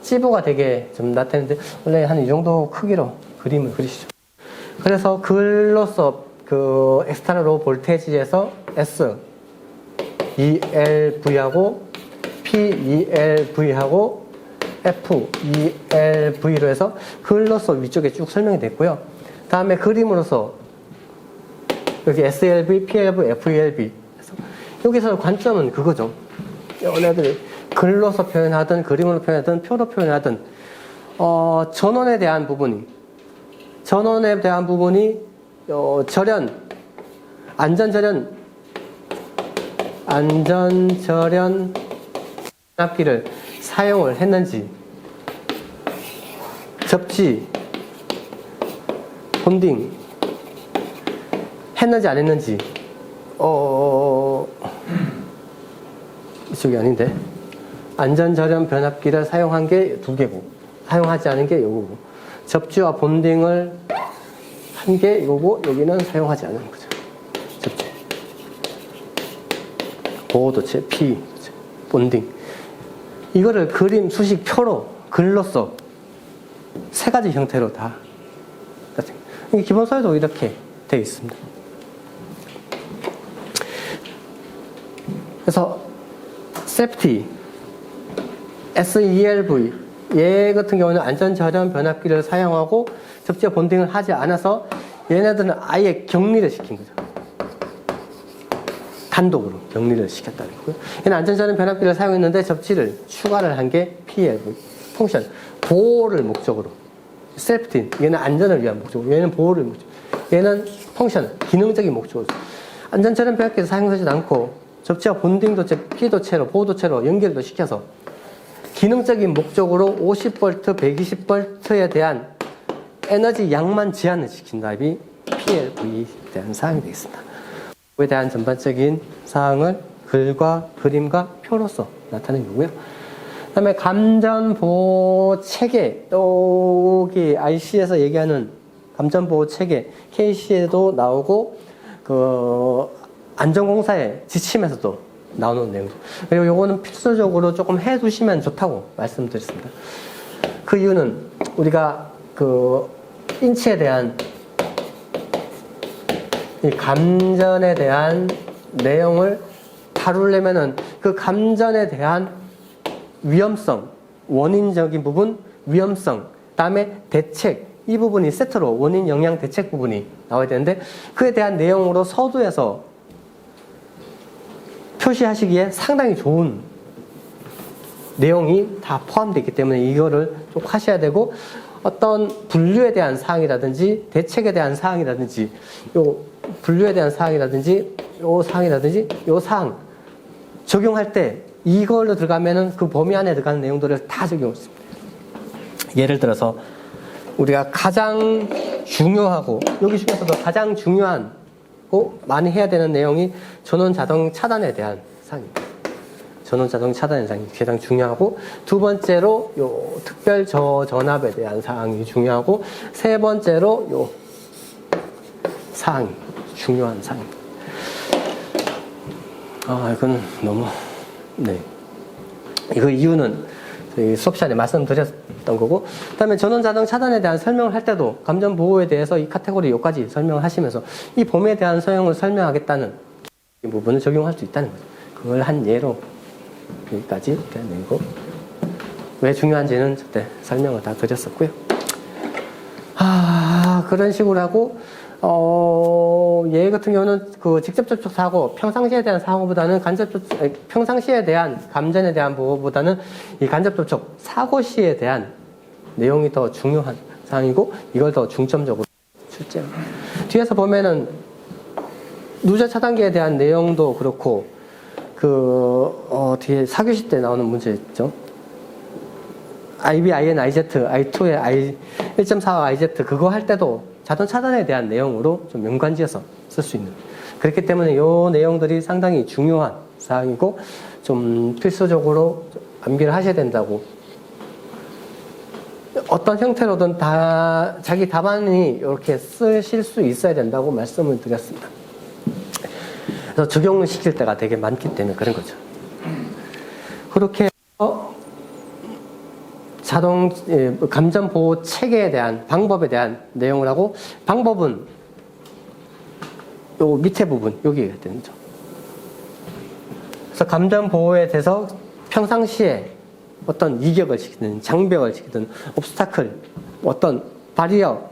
찌부가 되게 좀 나타내는데 원래 한 이 정도 크기로 그림을 그리시죠. 그래서 글로서 그 엑스터널 로 볼테이지에서 S, ELV하고 PELV하고 FELV로 해서 글로서 위쪽에 쭉 설명이 됐고요. 다음에 그림으로서 여기 SLV, PLV, FELV. 여기서 관점은 그거죠. 얘네들이 글로서 표현하든 그림으로 표현하든 표로 표현하든 전원에 대한 부분이 안전절연 변압기를 사용을 했는지, 접지, 본딩 했는지 안 했는지, 이쪽이 아닌데, 안전절연 변압기를 사용한 게 2개고, 사용하지 않은 게 요거고, 접지와 본딩을 한 게 이거고, 여기는 사용하지 않은 거죠. 접지. 보호도체, P, 본딩. 이거를 그림, 수식, 표로, 글로써 3가지 형태로 다. 기본서에도 이렇게 되어 있습니다. 그래서, 세프티, SELV, 얘 같은 경우는 안전절연 변압기를 사용하고 접지와 본딩을 하지 않아서 얘네들은 아예 격리를 시킨 거죠. 단독으로 격리를 시켰다는 거고요. 얘는 안전절연 변압기를 사용했는데 접지를 추가를 한 게 PLV, 펑션, 보호를 목적으로. 셀프틴, 얘는 안전을 위한 목적으로, 얘는 보호를 목적으로. 얘는 펑션, 기능적인 목적으로. 안전절연 변압기를 사용하지 않고 접지와 본딩 도체, P도체로, 보호도체로 연결도 시켜서 기능적인 목적으로 50V, 120V에 대한 에너지 양만 제한을 시킨 답이 PLV에 대한 사항이 되겠습니다. 그에 대한 전반적인 사항을 글과 그림과 표로서 나타낸 거고요. 그 다음에 감전보호 체계, 여기 IC에서 얘기하는 감전보호 체계, KC에도 나오고, 안전공사의 지침에서도 나오는 내용이죠. 그리고 요거는 필수적으로 조금 해두시면 좋다고 말씀드렸습니다. 그 이유는 우리가 인체에 대한 이 감전에 대한 내용을 다루려면은 그 감전에 대한 위험성, 원인적인 부분, 위험성, 다음에 대책, 이 부분이 세트로 원인, 영향, 대책 부분이 나와야 되는데 그에 대한 내용으로 서두에서 표시하시기에 상당히 좋은 내용이 다 포함되어 있기 때문에 이거를 꼭 하셔야 되고 어떤 분류에 대한 사항이라든지 대책에 대한 사항이라든지 요 분류에 대한 사항이라든지 요 사항이라든지 요 사항 적용할 때 이걸로 들어가면은 그 범위 안에 들어가는 내용들을 다 적용했습니다. 예를 들어서 우리가 가장 중요하고 여기 중에서도 가장 중요한 많이 해야 되는 내용이 전원 자동 차단에 대한 사항입니다. 전원 자동 차단의 사항이 가장 중요하고 두 번째로 요 특별 저전압에 대한 사항이 중요하고 세 번째로 요 사항이 중요한 사항입니다. 이거는 너무 이거 이유는 수업 시간에 말씀드렸던 거고 그 다음에 전원 자동 차단에 대한 설명을 할 때도 감전 보호에 대해서 이 카테고리 여기까지 설명을 하시면서 이 범위에 대한 소용을 설명하겠다는 이 부분을 적용할 수 있다는 거죠. 그걸 한 예로 여기까지 내고 왜 중요한지는 그때 설명을 다 드렸었고요. 그런 식으로 하고 얘 같은 경우는 그 직접 접촉 사고, 평상시에 대한 사고보다는 평상시에 대한 감전에 대한 보호보다는 이 간접 접촉 사고 시에 대한 내용이 더 중요한 사항이고 이걸 더 중점적으로 출제합니다. 뒤에서 보면은 누적 차단기에 대한 내용도 그렇고 뒤에 4교시 때 나오는 문제 있죠. IB, IN, IZ, I2의 I 1.4와 IZ 그거 할 때도 자동 차단에 대한 내용으로 좀 연관지어서 쓸 수 있는. 그렇기 때문에 이 내용들이 상당히 중요한 사항이고 좀 필수적으로 암기를 하셔야 된다고. 어떤 형태로든 다 자기 답안이 이렇게 쓰실 수 있어야 된다고 말씀을 드렸습니다. 그래서 적용을 시킬 때가 되게 많기 때문에 그런 거죠. 그렇게 자동 감전 보호 체계에 대한 방법에 대한 내용을 하고, 방법은 요 밑에 부분 여기가 되는 거죠. 그래서 감전 보호에 대해서 평상시에 어떤 이격을 시키든 장벽을 시키든 옵스타클, 어떤 바리어,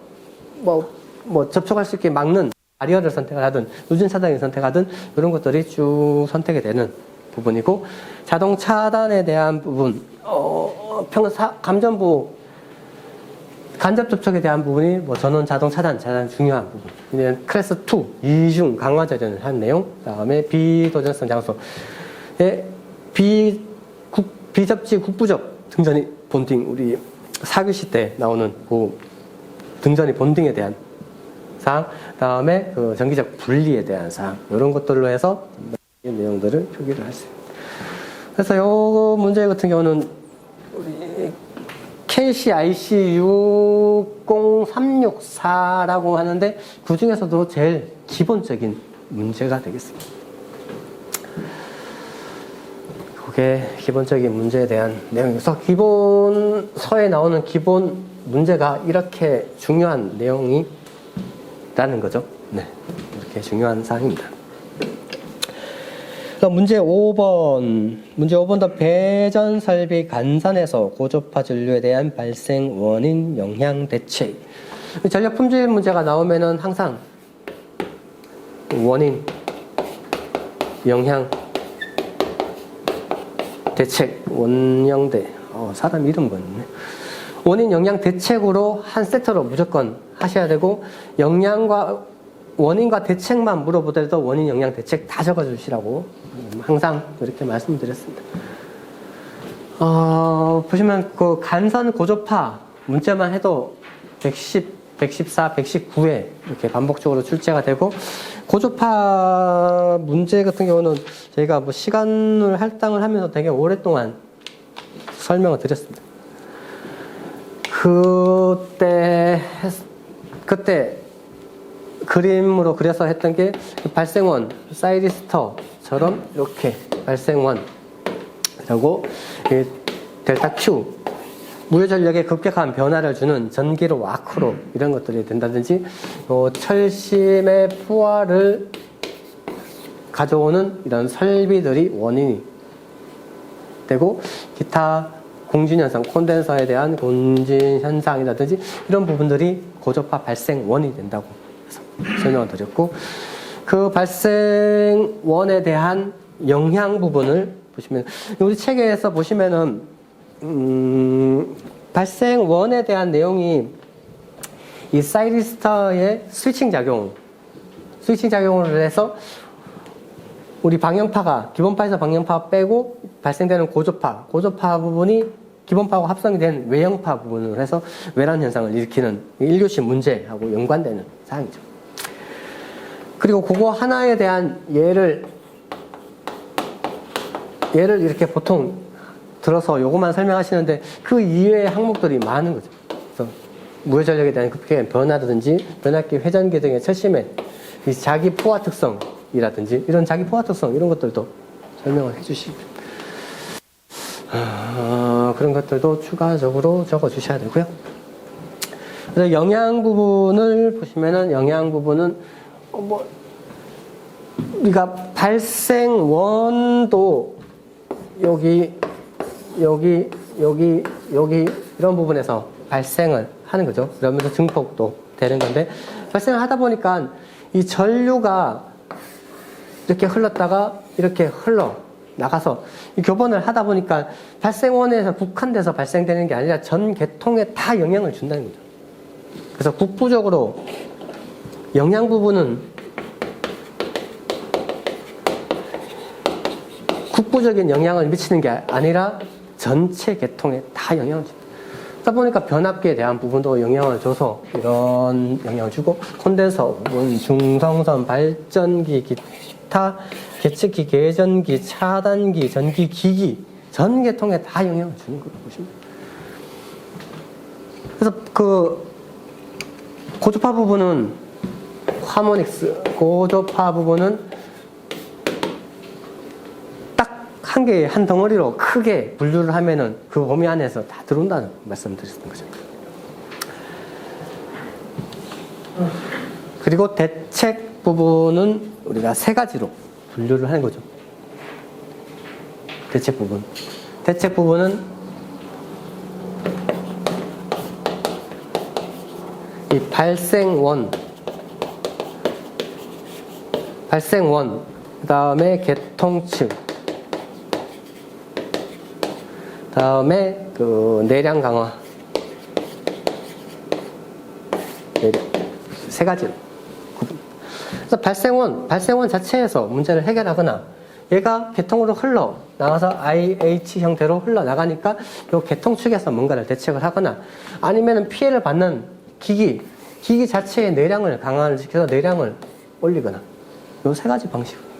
뭐 접촉할 수 있게 막는 바리어를 선택을 하든 누진 차단을 선택하든 이런 것들이 쭉 선택이 되는 부분이고, 자동 차단에 대한 부분, 감전 보호, 간접 접촉에 대한 부분이 뭐 전원 자동 차단 중요한 부분. 이제 클래스 2 이중 강화 절연을 한 내용. 그다음에 비도전성 장소. 비접지 국부적 등전이 본딩, 우리 4교시 때 나오는 그 등전이 본딩에 대한 사항, 그다음에 그 전기적 분리에 대한 사항, 이런 것들로 해서 내용들을 표기를 할 수 있습니다. 그래서 요 문제 같은 경우는 우리 KCIC 60364라고 하는데 그 중에서도 제일 기본적인 문제가 되겠습니다. 그게 기본적인 문제에 대한 내용이어서 기본서에 나오는 기본 문제가 이렇게 중요한 내용이라는 거죠. 네, 이렇게 중요한 사항입니다. 문제 5번도 배전 설비 간선에서 고주파 전류에 대한 발생 원인 영향 대책. 전력 품질 문제가 나오면은 항상 원인 영향 대책, 원영대, 사람 이름 번네. 원인 영향 대책으로 한 세트로 무조건 하셔야 되고, 원인과 대책만 물어보더라도 원인 영향 대책 다 적어주시라고 항상 이렇게 말씀드렸습니다. 보시면 그 간선 고주파 문제만 해도 110, 114, 119회 이렇게 반복적으로 출제가 되고, 고주파 문제 같은 경우는 저희가 뭐 시간을 할당을 하면서 되게 오랫동안 설명을 드렸습니다. 그때 그림으로 그려서 했던 게 발생원, 사이리스터처럼 이렇게 발생원, 그리고 델타 Q, 무효전력에 급격한 변화를 주는 전기로 와크로 이런 것들이 된다든지, 철심의 부하를 가져오는 이런 설비들이 원인이 되고, 기타 공진현상, 콘덴서에 대한 공진현상이라든지 이런 부분들이 고주파 발생원이 된다고 해서 설명을 드렸고, 그 발생원에 대한 영향 부분을 보시면, 우리 책에서 보시면은 발생원에 대한 내용이 이 사이리스터의 스위칭 작용을 해서 우리 방향파가, 기본파에서 방향파 빼고 발생되는 고주파 부분이 기본파하고 합성이 된 외형파 부분으로 해서 외란 현상을 일으키는 1교시 문제하고 연관되는 사항이죠. 그리고 그거 하나에 대한 예를 이렇게 보통 들어서 요것만 설명하시는데 그 이외의 항목들이 많은 거죠. 그래서 무효전력에 대한 급격한 변화라든지 변압기 회전기 등의 철심의 이 자기 포화 특성이라든지 이런 자기 포화 특성 이런 것들도 설명을 해주시고 그런 것들도 추가적으로 적어주셔야 되고요. 그래서 영양 부분을 보시면은 영양 부분은 우리가 발생원도 여기 이런 부분에서 발생을 하는 거죠. 그러면서 증폭도 되는 건데, 발생을 하다 보니까 이 전류가 이렇게 흘렀다가 이렇게 흘러 나가서 이 교본을 하다 보니까 발생원에서 국한돼서 발생되는 게 아니라 전 계통에 다 영향을 준다는 거죠. 그래서 국부적으로 영양 부분은 국부적인 영향을 미치는 게 아니라 전체 계통에 다 영향을 줍니다. 그러다 보니까 변압기에 대한 부분도 영향을 줘서 이런 영향을 주고, 콘덴서, 중성선, 발전기, 기타, 계측기, 계전기, 차단기, 전기기기 전 계통에 다 영향을 주는 거라고 보시면 돼요. 그래서 그 고주파 부분은 하모닉스, 고주파 부분은 딱 한 개의 한 덩어리로 크게 분류를 하면은 그 범위 안에서 다 들어온다는 말씀을 드렸던 거죠. 그리고 대책 부분은 우리가 세 가지로 분류를 하는 거죠. 대책 부분. 대책 부분은 이 발생원, 그 다음에 개통층, 그 다음에 그 내량 강화, 세 가지로. 그래서 발생원 자체에서 문제를 해결하거나 얘가 개통으로 흘러나가서 IH 형태로 흘러나가니까 이 개통 측에서 뭔가를 대책을 하거나 아니면 피해를 받는 기기 자체의 내량을 강화를 시켜서 내량을 올리거나 이 세 가지 방식입니다.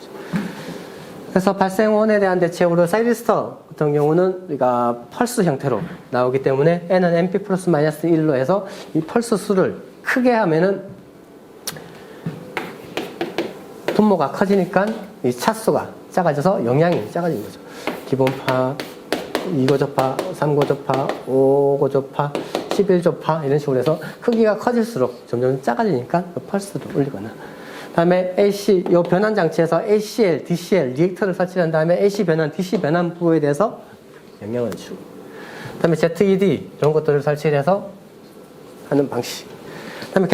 그래서 발생원에 대한 대책으로 사이리스터 같은 경우는 우리가 펄스 형태로 나오기 때문에 N은 MP 플러스 마이너스 1로 해서 이 펄스 수를 크게 하면은 분모가 커지니까 이 차수가 작아져서 영향이 작아지는 거죠. 기본파, 2고조파, 3고조파, 5고조파, 11조파 이런 식으로 해서 크기가 커질수록 점점 작아지니까 그 펄스도 올리거나 그 다음에 AC, 요 변환 장치에서 ACL, DCL, 리액터를 설치한 다음에 AC 변환, DC 변환 부에 대해서 영향을 주고 그 다음에 ZED 이런 것들을 설치해서 하는 방식 그 다음에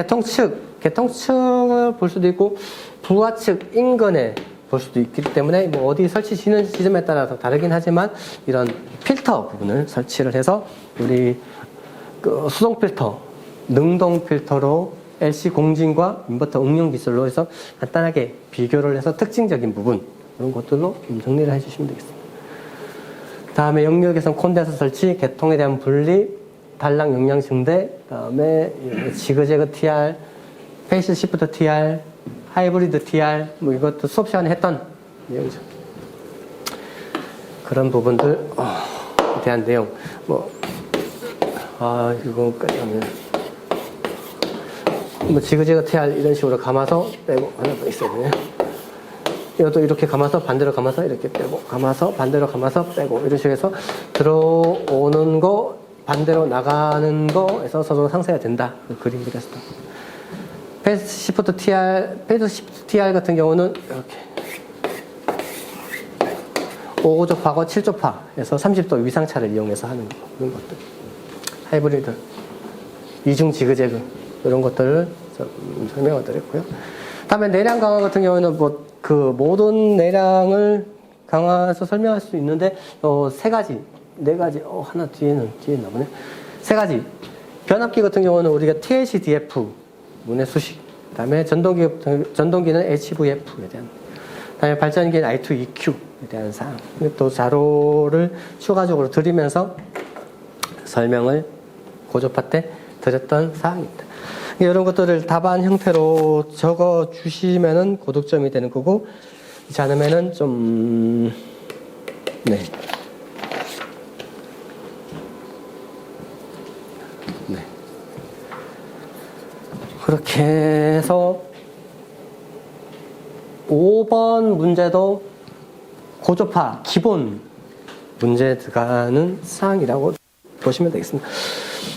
개통측을 볼 수도 있고 부하측 인근에 볼 수도 있기 때문에 뭐 어디 설치지는 지점에 따라서 다르긴 하지만 이런 필터 부분을 설치를 해서 우리 그 수동 필터, 능동 필터로 LC 공진과 인버터 응용 기술로 해서 간단하게 비교를 해서 특징적인 부분 이런 것들로 좀 정리를 해주시면 되겠습니다. 다음에 영역 개선 콘덴서 설치, 개통에 대한 분리, 단락 용량 증대, 다음에 지그재그 TR, 페이스 시프트 TR, 하이브리드 TR 뭐 이것도 수업 시간에 했던 내용이죠. 그런 부분들 대한 내용 이거까지 하면 뭐 지그재그 TR 이런 식으로 감아서 빼고 하나 더 있어야 되네. 이것도 이렇게 감아서 반대로 감아서 이렇게 빼고 감아서 반대로 감아서 빼고 이런 식으로 해서 들어오는 거 반대로 나가는 거에서 서로 상쇄가 된다. 그 그림 그렸습니다. 페이스 시프트 TR 같은 경우는 이렇게 5조파하고 7조파에서 30도 위상차를 이용해서 하는 거, 이런 것들. 하이브리드, 이중 지그재그, 이런 것들을 설명을 드렸고요. 다음에 내량 강화 같은 경우는 그 모든 내량을 강화해서 설명할 수 있는데, 세 가지, 네 가지, 하나 뒤에 있나 보네. 세 가지. 변압기 같은 경우는 우리가 TLC-DF, 문의 수식. 그 다음에 전동기는 HVF에 대한. 그 다음에 발전기는 I2EQ에 대한 사항. 또 자료를 추가적으로 드리면서 설명을 고조파 때 드렸던 사항입니다. 이런 것들을 답안 형태로 적어 주시면은 고득점이 되는 거고, 그렇지 않으면은 좀, 네. 그렇게 해서 5번 문제도 고조파 기본 문제 들어가는 사항이라고 보시면 되겠습니다.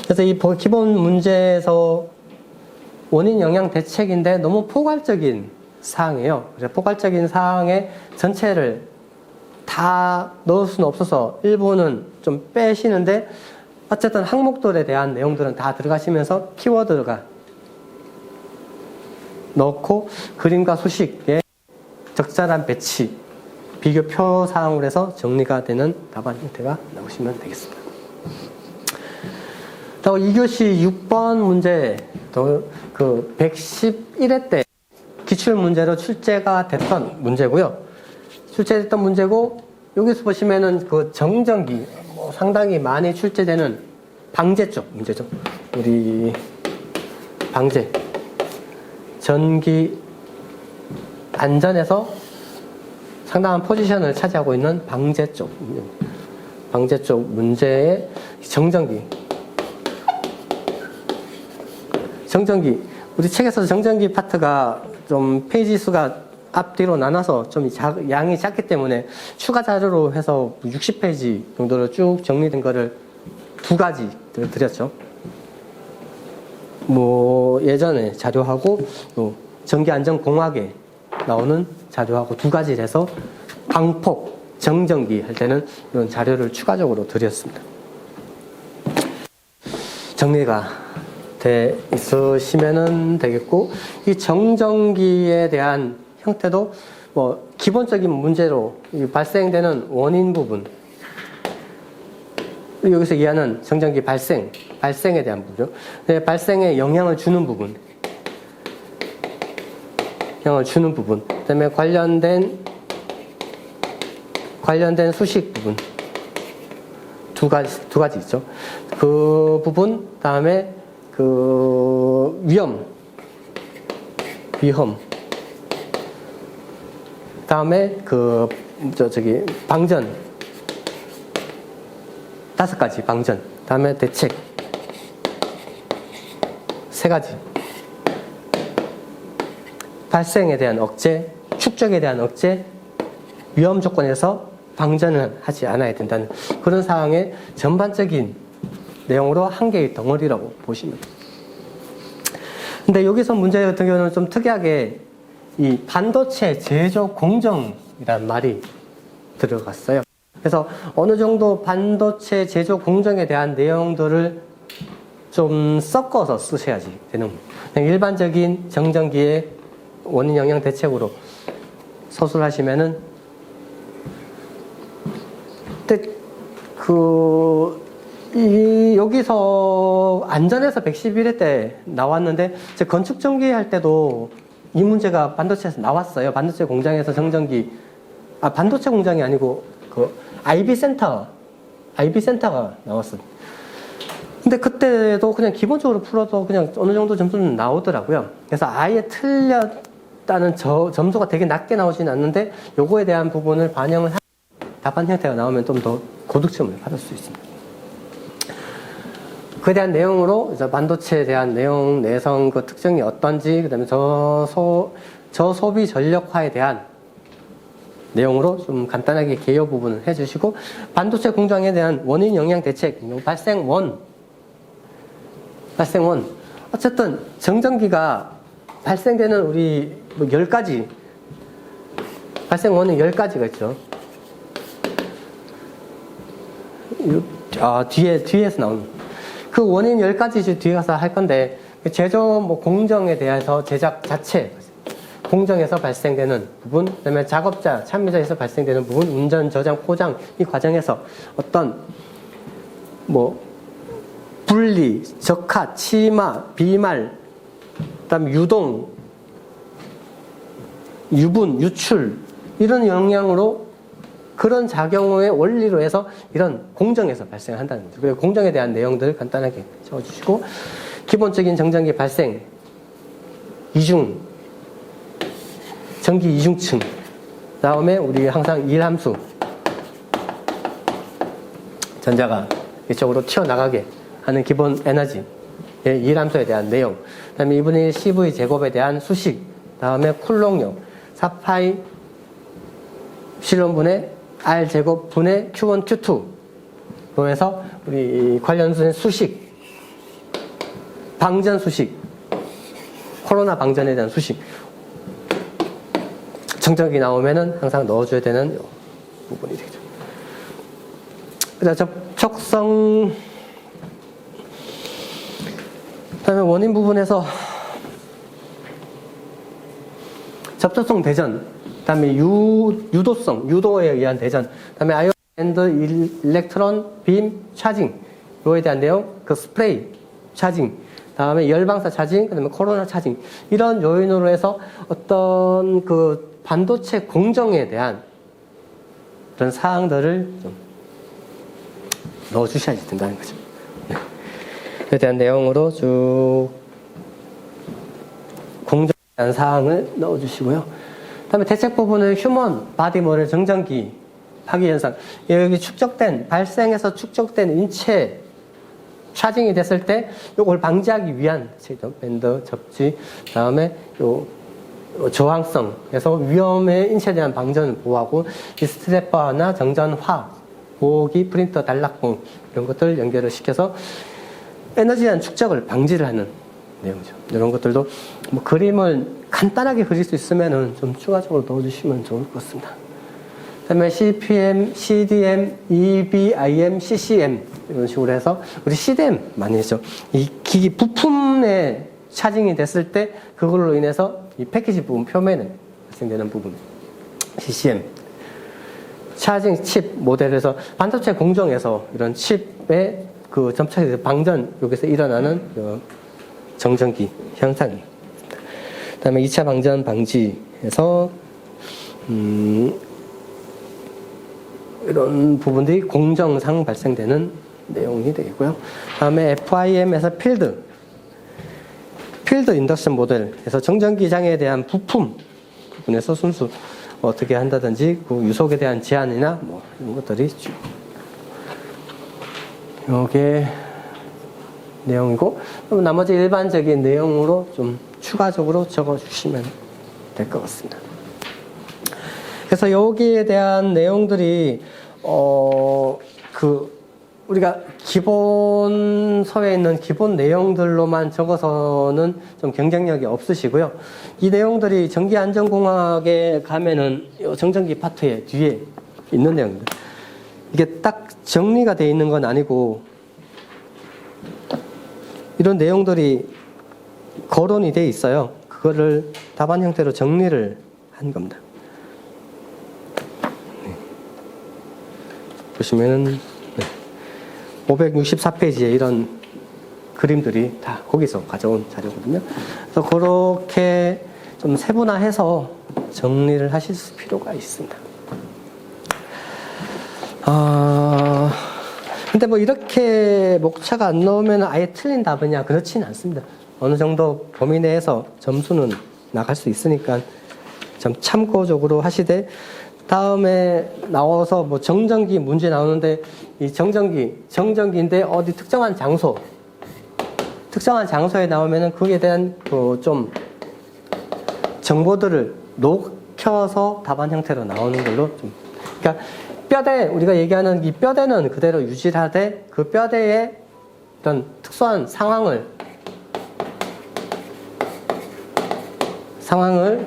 그래서 이 기본 문제에서 원인 영향 대책인데 너무 포괄적인 사항이에요. 그래서 포괄적인 사항의 전체를 다 넣을 수는 없어서 일부는 좀 빼시는데 어쨌든 항목들에 대한 내용들은 다 들어가시면서 키워드가 넣고 그림과 수식에 적절한 배치, 비교표 사항으로 해서 정리가 되는 답안 형태가 나오시면 되겠습니다. 또 2교시 6번 문제, 그 111회 때 기출문제로 출제가 됐던 문제고요. 출제됐던 문제고, 여기서 보시면은 그 정전기, 상당히 많이 출제되는 방제 쪽 문제죠. 우리 방제. 전기 안전에서 상당한 포지션을 차지하고 있는 방제 쪽. 방제 쪽 문제의 정전기. 우리 책에서 정전기 파트가 좀 페이지 수가 앞뒤로 나눠서 좀 양이 작기 때문에 추가 자료로 해서 60페이지 정도로 쭉 정리된 거를 두 가지 드렸죠. 뭐 예전에 자료하고 또 전기안전공학에 나오는 자료하고 두 가지를 해서 광폭, 정전기 할 때는 이런 자료를 추가적으로 드렸습니다. 정리가 돼 있으시면 되겠고, 이 정전기에 대한 형태도 뭐 기본적인 문제로 발생되는 원인 부분, 여기서 얘기하는 정전기 발생에 대한 부분이죠. 발생에 영향을 주는 부분, 그다음에 관련된 수식 부분 두 가지 있죠. 그 부분, 다음에 그 위험, 다음에 방전, 5가지 방전, 다음에 대책 3가지, 발생에 대한 억제, 축적에 대한 억제, 위험 조건에서 방전을 하지 않아야 된다는 그런 사항의 전반적인 내용으로 한 개의 덩어리라고 보시면 됩니다. 근데 여기서 문제 같은 경우는 좀 특이하게 이 반도체 제조 공정이라는 말이 들어갔어요. 그래서 어느 정도 반도체 제조 공정에 대한 내용들을 좀 섞어서 쓰셔야지 되는 거예요. 그냥 일반적인 정전기의 원인 영향 대책으로 서술하시면은, 근데 여기서 안전에서 111회 때 나왔는데, 제 건축 전기 할 때도 이 문제가 반도체에서 나왔어요. 반도체 공장에서 정전기, 반도체 공장이 아니고 IB 센터가 나왔어요. 근데 그때도 그냥 기본적으로 풀어도 그냥 어느 정도 점수는 나오더라고요. 그래서 아예 틀렸다는 점수가 되게 낮게 나오지는 않는데, 요거에 대한 부분을 반영을 답안 형태가 나오면 좀 더 고득점을 받을 수 있습니다. 그에 대한 내용으로 반도체에 대한 내용, 내성 그 특징이 어떤지, 그다음에 저소비 전력화에 대한 내용으로 좀 간단하게 개요 부분을 해주시고, 반도체 공정에 대한 원인 영향 대책, 발생원. 어쨌든 정전기가 발생되는 우리 10가지, 발생원은 10가지가 있죠. 뒤에서 나오는 그 원인 10가지 뒤에 가서 할 건데, 제조 공정에 대해서 제작 자체, 공정에서 발생되는 부분, 그다음에 작업자, 참여자에서 발생되는 부분, 운전, 저장, 포장, 이 과정에서 어떤 분리, 적화, 치마, 비말, 그다음에 유동, 유분, 유출, 이런 영향으로 그런 작용의 원리로 해서 이런 공정에서 발생한다는 거죠. 그리고 공정에 대한 내용들을 간단하게 적어주시고, 기본적인 정전기 발생, 전기 이중층, 다음에 우리 항상 일함수, 전자가 이쪽으로 튀어나가게 하는 기본 에너지, 일함수에 대한 내용, 그 다음에 2분의 1 CV 제곱에 대한 수식, 다음에 쿨롱용, 4파이 실론분의 R 제곱 분의 Q1, Q2로 해서 우리 관련된 수식, 방전 수식, 코로나 방전에 대한 수식, 정전기 나오면은 항상 넣어줘야 되는 부분이 되죠. 그다음 접촉성, 그다음에 원인 부분에서 접촉성 대전, 그다음에 유도성, 유도에 의한 대전, 그다음에 아이온 앤드 일렉트론 빔 차징, 이거에 대한 내용, 그 스프레이 차징, 다음에 열방사 차징, 그다음에 코로나 차징, 이런 요인으로 해서 어떤 그 반도체 공정에 대한 그런 사항들을 좀 넣어주셔야지 된다는 거죠. 네. 그에 대한 내용으로 쭉 공정에 대한 사항을 넣어주시고요. 그 다음에 대책 부분은 휴먼 바디 모델 정전기 파기 현상. 여기 발생해서 축적된 인체 차징이 됐을 때 이걸 방지하기 위한 밴드 접지, 다음에 요 저항성에서 위험에 인체에 대한 방전을 보호하고 이 스트레퍼나 정전화, 보호기, 프린터, 단락봉 이런 것들 연결을 시켜서 에너지에 대한 축적을 방지를 하는 내용이죠. 이런 것들도 뭐 그림을 간단하게 그릴 수 있으면은 좀 추가적으로 넣어주시면 좋을 것 같습니다. 그다음에 CPM, CDM, EBIM, CCM 이런 식으로 해서 우리 CDM 많이 했죠. 이 기기 부품에 차징이 됐을 때 그걸로 인해서 이 패키지 부분 표면에 발생되는 부분 CCM 차징 칩 모델에서 반도체 공정에서 이런 칩의 그 점차에 방전 여기서 일어나는 그 정전기 현상이 있습니다. 그다음에 2차 방전 방지에서 이런 부분들이 공정상 발생되는 내용이 되고요. 다음에 FIM에서 필드 인덕션 모델에서 정전기 장애에 대한 부품 부분에서 순수 어떻게 한다든지 그 유속에 대한 제한이나 뭐 이런 것들이 이게 내용이고, 나머지 일반적인 내용으로 좀 추가적으로 적어주시면 될 것 같습니다. 그래서 여기에 대한 내용들이 우리가 기본서에 있는 기본 내용들로만 적어서는 좀 경쟁력이 없으시고요. 이 내용들이 전기안전공학에 가면은 정전기 파트에 뒤에 있는 내용입니다. 이게 딱 정리가 되어 있는 건 아니고 이런 내용들이 거론이 되어 있어요. 그거를 답안 형태로 정리를 한 겁니다. 보시면은 564페이지에 이런 그림들이 다 거기서 가져온 자료거든요. 그래서 그렇게 좀 세분화해서 정리를 하실 필요가 있습니다. 근데 뭐 이렇게 목차가 안 나오면 아예 틀린 답이냐? 그렇진 않습니다. 어느 정도 범위 내에서 점수는 나갈 수 있으니까 좀 참고적으로 하시되, 다음에 나와서 뭐 정전기 문제 나오는데 이 정전기인데 어디 특정한 장소에 나오면은 그에 대한 그 좀 정보들을 녹여서 답안 형태로 나오는 걸로 좀, 그러니까 뼈대, 우리가 얘기하는 이 뼈대는 그대로 유지하되 그 뼈대의 어떤 특수한 상황을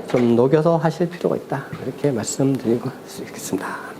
좀 녹여서 하실 필요가 있다. 이렇게 말씀드리고 있겠습니다.